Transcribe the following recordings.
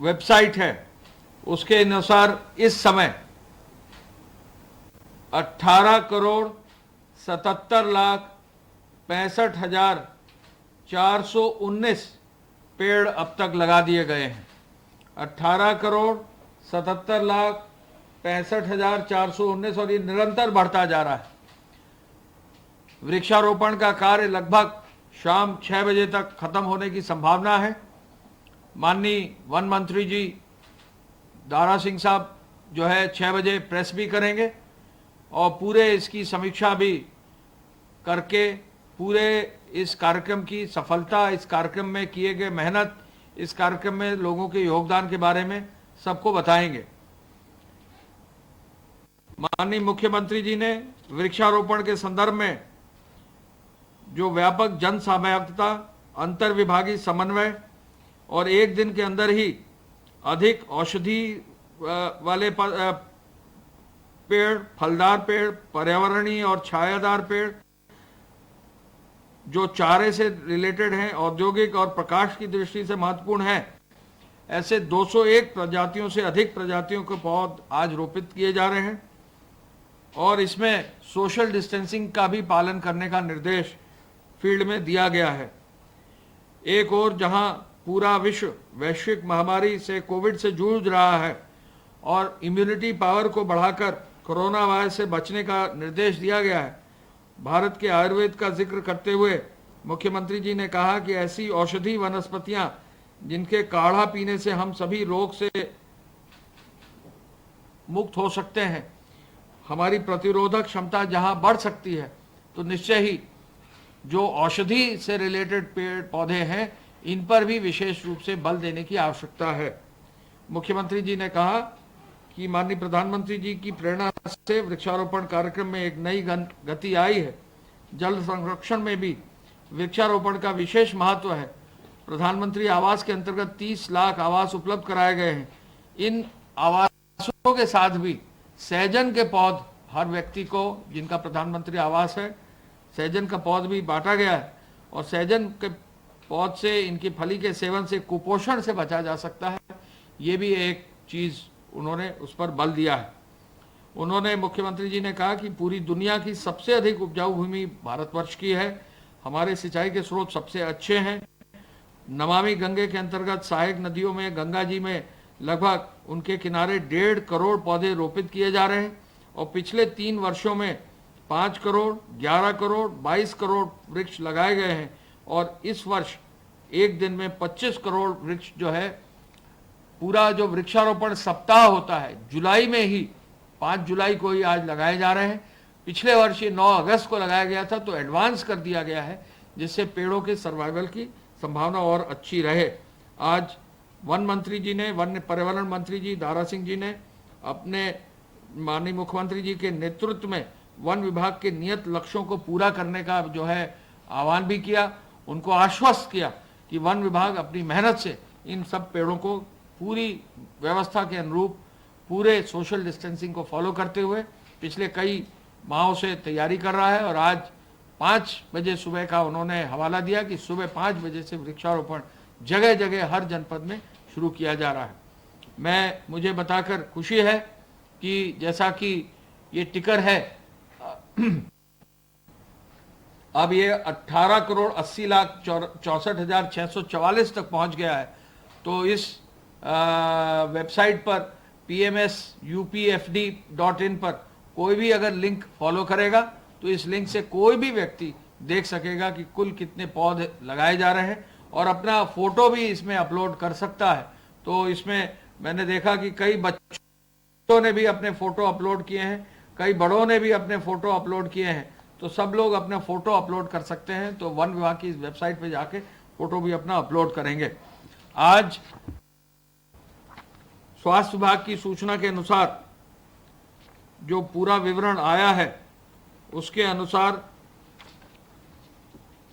Website है उसके अनुसार इस समय 18,67,65,419 पेड़ अब तक लगा दिए गए हैं। 18,67,65,419 और ये निरंतर बढ़ता जा रहा है। वृक्षारोपण का कार्य लगभग शाम 6 बजे तक खत्म होने की संभावना है। माननीय वन मंत्री जी दारा सिंह साहब जो है 6 बजे प्रेस भी करेंगे और पूरे इसकी समीक्षा भी करके पूरे इस कार्यक्रम की सफलता, इस कार्यक्रम में किए गए मेहनत, इस कार्यक्रम में लोगों के योगदान के बारे में सबको बताएंगे। माननीय मुख्यमंत्री जी ने वृक्षारोपण के संदर्भ में जो व्यापक जन सहभागिता, अंतर्विभागीय समन्वय और एक दिन के अंदर ही अधिक औषधि वाले पेड़, फलदार पेड़, पर्यावरणीय और छायादार पेड़ जो चारे से रिलेटेड हैं, औद्योगिक और प्रकाश की दृष्टि से महत्वपूर्ण है, ऐसे 201 प्रजातियों से अधिक प्रजातियों के पौध आज रोपित किए जा रहे हैं और इसमें सोशल डिस्टेंसिंग का भी पालन करने का निर्देश फील्ड में दिया गया है। एक और जहां पूरा विश्व वैश्विक महामारी से कोविड से जूझ रहा है और इम्यूनिटी पावर को बढ़ाकर कोरोना वायरस से बचने का निर्देश दिया गया है, भारत के आयुर्वेद का जिक्र करते हुए मुख्यमंत्री जी ने कहा कि ऐसी औषधि वनस्पतियां जिनके काढ़ा पीने से हम सभी रोग से मुक्त हो सकते हैं, हमारी प्रतिरोधक क्षमता जहां बढ़ सकती है, तो निश्चय ही जो औषधि से रिलेटेड पेड़ पौधे हैं इन पर भी विशेष रूप से बल देने की आवश्यकता है। मुख्यमंत्री जी ने कहा कि माननीय प्रधानमंत्री जी की प्रेरणा से वृक्षारोपण कार्यक्रम में एक नई गति आई है। जल संरक्षण में भी वृक्षारोपण का विशेष महत्व है। प्रधानमंत्री आवास के अंतर्गत 30 लाख आवास उपलब्ध कराए गए हैं। इन आवासों के साथ भी सहजन के पौध हर व्यक्ति को, जिनका प्रधानमंत्री आवास है, सहजन का पौध भी बांटा गया है और सहजन के पौध से, इनकी फली के सेवन से कुपोषण से बचा जा सकता है। ये भी एक चीज उन्होंने उस पर बल दिया है। उन्होंने, मुख्यमंत्री जी ने कहा कि पूरी दुनिया की सबसे अधिक उपजाऊ भूमि भारतवर्ष की है, हमारे सिंचाई के स्रोत सबसे अच्छे हैं। नमामि गंगे के अंतर्गत सहायक नदियों में, गंगा जी में लगभग उनके किनारे 1.5 करोड़ पौधे रोपित किए जा रहे हैं और पिछले 3 वर्षों में 5 करोड़, 11 करोड़, 22 करोड़ वृक्ष लगाए गए हैं और इस वर्ष एक दिन में 25 करोड़ वृक्ष जो है, पूरा जो वृक्षारोपण सप्ताह होता है जुलाई में ही, 5 जुलाई को ही आज लगाए जा रहे हैं। पिछले वर्ष ये 9 अगस्त को लगाया गया था, तो एडवांस कर दिया गया है जिससे पेड़ों के सर्वाइवल की संभावना और अच्छी रहे। आज वन मंत्री जी ने, वन पर्यावरण मंत्री जी दारा सिंह जी ने अपने माननीय मुख्यमंत्री जी के नेतृत्व में वन विभाग के नियत लक्ष्यों को पूरा करने का जो है आह्वान भी किया। उनको आश्वस्त किया कि वन विभाग अपनी मेहनत से इन सब पेड़ों को पूरी व्यवस्था के अनुरूप पूरे सोशल डिस्टेंसिंग को फॉलो करते हुए पिछले कई माहों से तैयारी कर रहा है और आज 5 बजे सुबह का उन्होंने हवाला दिया कि सुबह 5 बजे से वृक्षारोपण जगह जगह हर जनपद में शुरू किया जा रहा है। मुझे बताकर खुशी है कि जैसा कि ये टिकर है अब ये 18,80,64,644 तक पहुंच गया है। तो इस वेबसाइट पर pmsupfd.in पर कोई भी अगर लिंक फॉलो करेगा तो इस लिंक से कोई भी व्यक्ति देख सकेगा कि कुल कितने पौधे लगाए जा रहे हैं और अपना फोटो भी इसमें अपलोड कर सकता है। तो इसमें मैंने देखा कि कई बच्चों ने भी अपने फोटो अपलोड किए हैं, कई बड़ों ने भी अपने फोटो अपलोड किए हैं। तो सब लोग अपने फोटो अपलोड कर सकते हैं। तो वन विभाग की इस वेबसाइट पे जाके फोटो भी अपना अपलोड करेंगे। आज स्वास्थ्य विभाग की सूचना के अनुसार जो पूरा विवरण आया है उसके अनुसार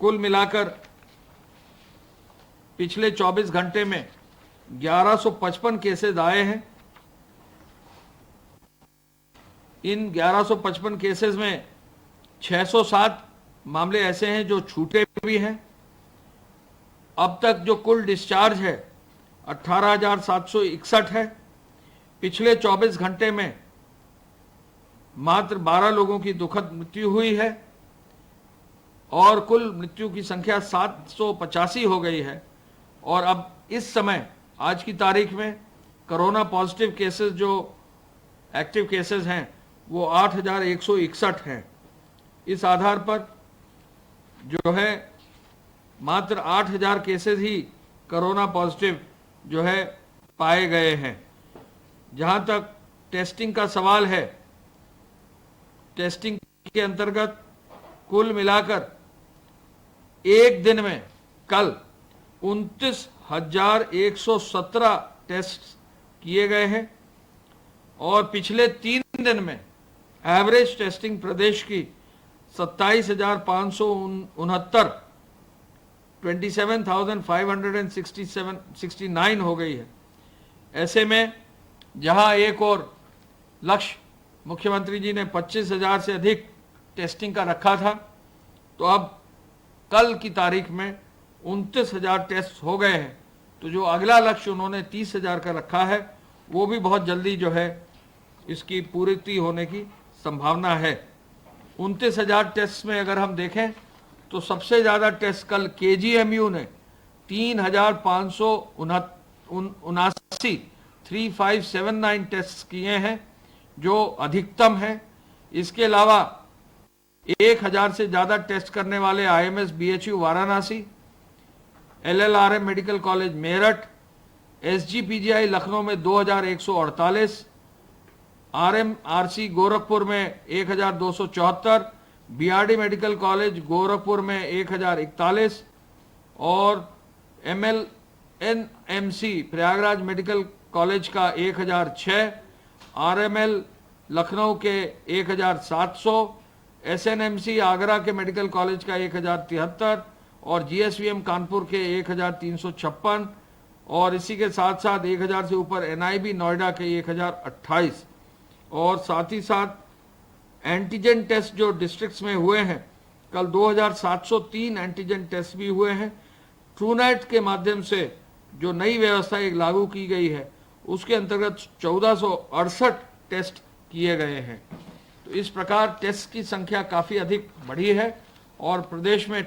कुल मिलाकर पिछले 24 घंटे में 1155 केसेस आए हैं। इन 1155 केसेस में 607 मामले ऐसे हैं जो छूटे भी हैं। अब तक जो कुल डिस्चार्ज है 18,761 है। पिछले 24 घंटे में मात्र 12 लोगों की दुखद मृत्यु हुई है और कुल मृत्यु की संख्या 785 हो गई है। और अब इस समय आज की तारीख में कोरोना पॉजिटिव केसेस जो एक्टिव केसेस हैं वो 8,161 हैं। इस आधार पर जो है मात्र 8,000 केसेस ही कोरोना पॉजिटिव जो है पाए गए हैं। जहां तक टेस्टिंग का सवाल है, टेस्टिंग के अंतर्गत कुल मिलाकर एक दिन में कल 29,117 टेस्ट किए गए हैं और पिछले 3 दिन में एवरेज टेस्टिंग प्रदेश की 27,569 27,569 हो गई है। ऐसे में जहां एक और लक्ष्य मुख्यमंत्री जी ने 25,000 से अधिक टेस्टिंग का रखा था, तो अब कल की तारीख में 29,000 टेस्ट हो गए हैं। तो जो अगला लक्ष्य उन्होंने 30,000 का रखा है वो भी बहुत जल्दी जो है इसकी पूर्ति होने की संभावना है। 29,000 टेस्ट में अगर हम देखें तो सबसे ज़्यादा टेस्ट कल केजीएमयू ने 3,579 टेस्ट किए हैं जो अधिकतम है। इसके अलावा 1,000 से ज़्यादा टेस्ट करने वाले IMS BHU Varanasi, LLRM medical college Meerut, SGPGI Lucknow में 2,148, आरएमआरसी गोरखपुर में 1,274, बीआरडी मेडिकल कॉलेज गोरखपुर में 1,041 और एमएलएनएमसी प्रयागराज मेडिकल कॉलेज का 1,006, आरएमएल लखनऊ के 1,700, एसएनएमसी आगरा के मेडिकल कॉलेज का 1,073 और जीएसवीएम कानपुर के 1,356 और इसी के साथ साथ 1,000 से ऊपर एनआईबी नोएडा के 1,028 और साथ ही साथ एंटीजन टेस्ट जो डिस्ट्रिक्ट्स में हुए हैं कल 2,703 एंटीजन टेस्ट भी हुए हैं। ट्रूनेट के माध्यम से जो नई व्यवस्था एक लागू की गई है उसके अंतर्गत 1,468 टेस्ट किए गए हैं। तो इस प्रकार टेस्ट की संख्या काफ़ी अधिक बढ़ी है और प्रदेश में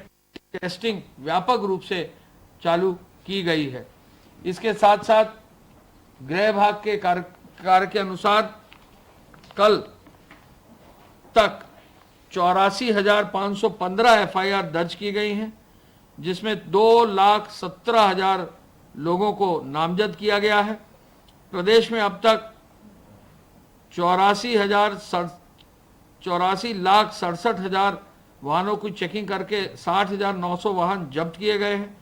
टेस्टिंग व्यापक रूप से चालू की गई है। इसके साथ साथ गृह विभाग के कार्य के अनुसार कल तक 84,515 एफआईआर दर्ज की गई हैं, जिसमें 2,17,000 लोगों को नामजद किया गया है। प्रदेश में अब तक 84,67,000 वाहनों की चेकिंग करके 60,900 वाहन जब्त किए गए हैं।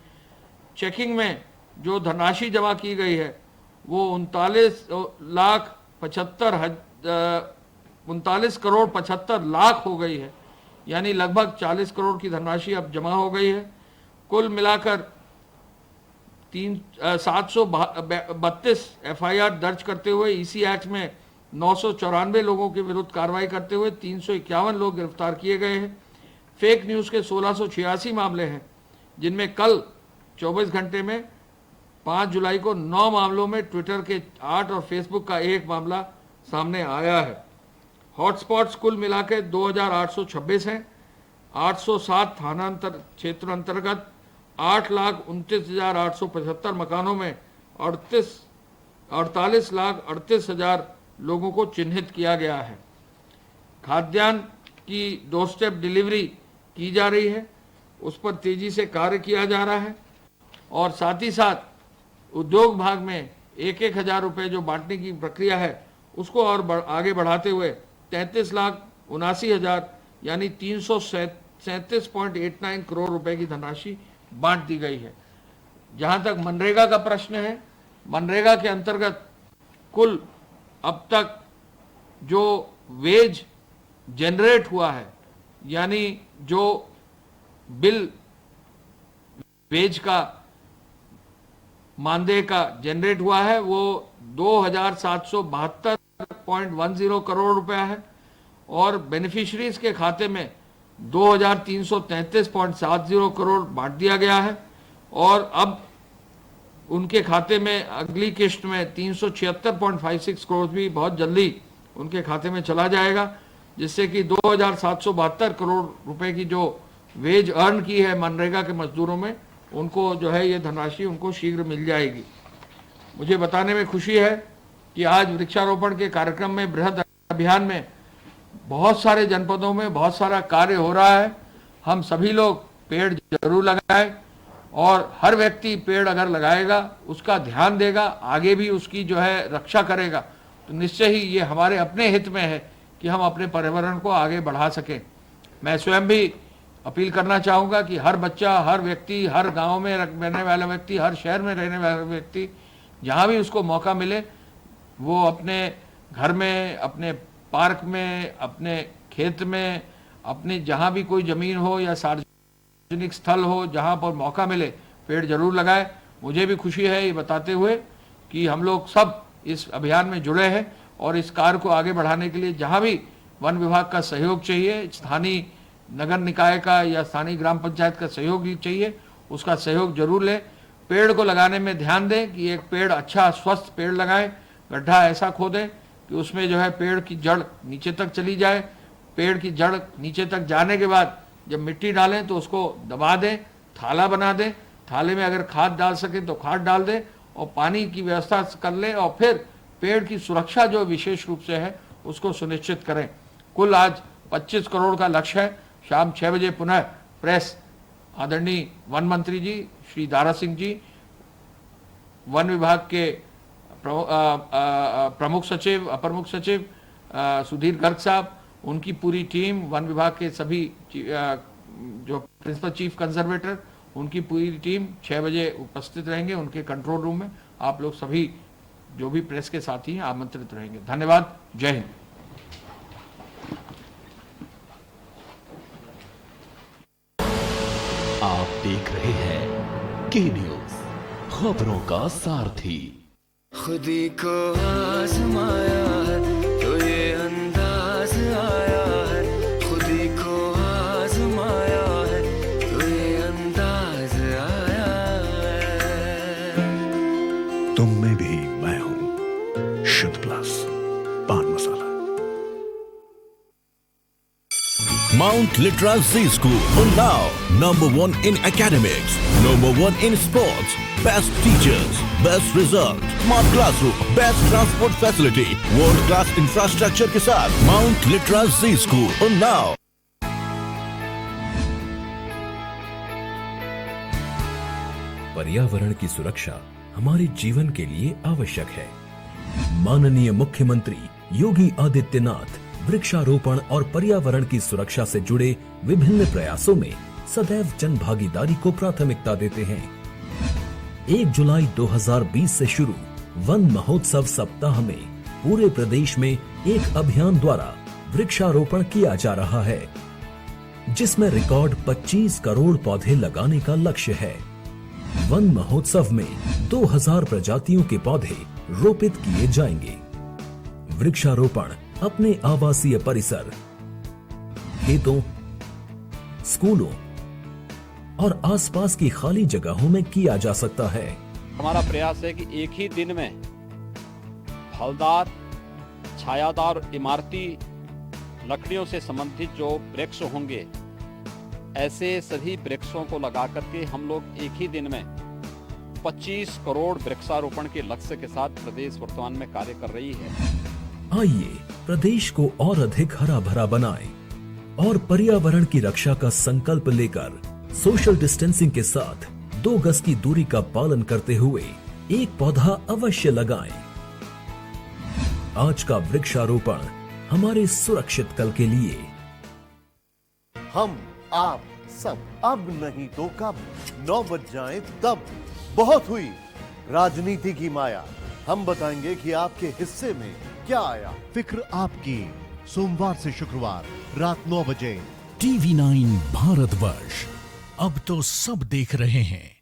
चेकिंग में जो धनराशि जमा की गई है वो 39 करोड़ 75 लाख हो गई है, यानी लगभग 40 करोड़ की धनराशि अब जमा हो गई है। कुल मिलाकर 732 एफआईआर दर्ज करते हुए ईसी एक्ट में 994 लोगों के विरुद्ध कार्रवाई करते हुए 351 लोग गिरफ्तार किए गए हैं। फेक न्यूज़ के 1686 मामले हैं, जिनमें कल 24 घंटे में 5 जुलाई को 9 मामलों में ट्विटर के 8 और फेसबुक का 1 मामला सामने आया है। हॉटस्पॉट्स कुल मिलाकर 2,826 हैं। 807 थाना क्षेत्र अंतर्गत 8,29,875 मकानों में 48,38,38,000 लोगों को चिन्हित किया गया है। खाद्यान्न की डोर स्टेप डिलीवरी की जा रही है, उस पर तेजी से कार्य किया जा रहा है और साथ ही साथ उद्योग भाग में 1,000 रुपये जो बांटने की प्रक्रिया है उसको और आगे बढ़ाते हुए 33,79,000 यानी 337.89 करोड़ रुपए की धनराशि बांट दी गई है। जहां तक मनरेगा का प्रश्न है, मनरेगा के अंतर्गत कुल अब तक जो वेज जनरेट हुआ है, यानी जो बिल वेज का मानदेय का जनरेट हुआ है वो 2,772.10 करोड़ रुपया है और बेनिफिशरीज के खाते में 2,333.70 करोड़ बांट दिया गया है। और अब उनके खाते में अगली किश्त में 376.56 करोड़ भी बहुत जल्दी उनके खाते में चला जाएगा, जिससे कि 2772 करोड़ रुपए की जो वेज अर्न की है मनरेगा के मजदूरों में, उनको जो है ये धनराशि उनको शीघ्र मिल जाएगी। मुझे बताने में खुशी है कि आज वृक्षारोपण के कार्यक्रम में, बृहद अभियान में बहुत सारे जनपदों में बहुत सारा कार्य हो रहा है। हम सभी लोग पेड़ जरूर लगाएं और हर व्यक्ति पेड़ अगर लगाएगा, उसका ध्यान देगा, आगे भी उसकी जो है रक्षा करेगा, तो निश्चय ही ये हमारे अपने हित में है कि हम अपने पर्यावरण को आगे बढ़ा सकें। मैं स्वयं भी अपील करना चाहूँगा कि हर बच्चा, हर व्यक्ति, हर गांव में रहने वाला व्यक्ति, हर शहर में रहने वाला व्यक्ति, जहाँ भी उसको मौका मिले, वो अपने घर में, अपने पार्क में, अपने खेत में, अपनी जहाँ भी कोई ज़मीन हो या सार्वजनिक स्थल हो, जहाँ पर मौका मिले, पेड़ जरूर लगाए। मुझे भी खुशी है ये बताते हुए कि हम लोग सब इस अभियान में जुड़े हैं और इस कार्य को आगे बढ़ाने के लिए जहाँ भी वन विभाग का सहयोग चाहिए, स्थानीय नगर निकाय का या स्थानीय ग्राम पंचायत का सहयोग चाहिए, उसका सहयोग जरूर लें। पेड़ को लगाने में ध्यान दें कि एक पेड़ अच्छा स्वस्थ पेड़ लगाएं, गड्ढा ऐसा खोदें कि उसमें जो है पेड़ की जड़ नीचे तक चली जाए। पेड़ की जड़ नीचे तक जाने के बाद जब मिट्टी डालें तो उसको दबा दें, थाला बना दें, थाले में अगर खाद डाल सकें तो खाद डाल दें और पानी की व्यवस्था कर लें और फिर पेड़ की सुरक्षा जो विशेष रूप से है उसको सुनिश्चित करें। कुल आज 25 करोड़ का लक्ष्य है। शाम 6 बजे पुनः प्रेस आदरणीय वन मंत्री जी श्री दारा सिंह जी, वन विभाग के प्रमुख सचिव, अपर मुख्य सचिव सुधीर गर्ग साहब, उनकी पूरी टीम, वन विभाग के सभी जो प्रिंसिपल चीफ कंजर्वेटर, उनकी पूरी टीम 6 बजे उपस्थित रहेंगे उनके कंट्रोल रूम में। आप लोग सभी जो भी प्रेस के साथी हैं आमंत्रित रहेंगे। धन्यवाद। जय हिंद। आप देख रहे हैं के न्यूज, खबरों का सारथी। खुदी को आजमाया है तो ये अंदाज आया है, खुदी को आजमाया है तो ये अंदाज आया है। तुम में भी मैं हूं, शुद्ध प्लस पान मसाला। Mount Litra Z School, Unnao, #1 in academics, #1 in sports, best teachers, best result, smart classroom, best transport facility, world class infrastructure के साथ Mount Litra Z School, Unnao। पर्यावरण की सुरक्षा हमारे जीवन के लिए आवश्यक है। माननीय मुख्यमंत्री योगी आदित्यनाथ वृक्षारोपण और पर्यावरण की सुरक्षा से जुड़े विभिन्न प्रयासों में सदैव जन भागीदारी को प्राथमिकता देते हैं। 1 जुलाई 2020 से शुरू वन महोत्सव सप्ताह में पूरे प्रदेश में एक अभियान द्वारा वृक्षारोपण किया जा रहा है, जिसमें रिकॉर्ड 25 करोड़ पौधे लगाने का लक्ष्य है। वन महोत्सव में 2000 प्रजातियों के पौधे रोपित किए जाएंगे। वृक्षारोपण अपने आवासीय परिसर, खेतों, स्कूलों और आसपास की खाली जगहों में किया जा सकता है। हमारा प्रयास है कि एक ही दिन में फलदार, छायादार, इमारती लकड़ियों से संबंधित जो वृक्ष होंगे, ऐसे सभी वृक्षों को लगा करके हम लोग एक ही दिन में 25 करोड़ वृक्षारोपण के लक्ष्य के साथ प्रदेश वर्तमान में कार्य कर रही है। आइए प्रदेश को और अधिक हरा भरा बनाएं और पर्यावरण की रक्षा का संकल्प लेकर सोशल डिस्टेंसिंग के साथ 2 गज की दूरी का पालन करते हुए एक पौधा अवश्य लगाएं। आज का वृक्षारोपण हमारे सुरक्षित कल के लिए। हम, आप सब, अब नहीं तो कब, 9 बज जाए तब। बहुत हुई राजनीति की माया, हम बताएंगे कि आपके हिस्से में क्या आया। फिक्र आपकी, सोमवार से शुक्रवार रात 9 बजे। TV9 भारतवर्ष, अब तो सब देख रहे हैं।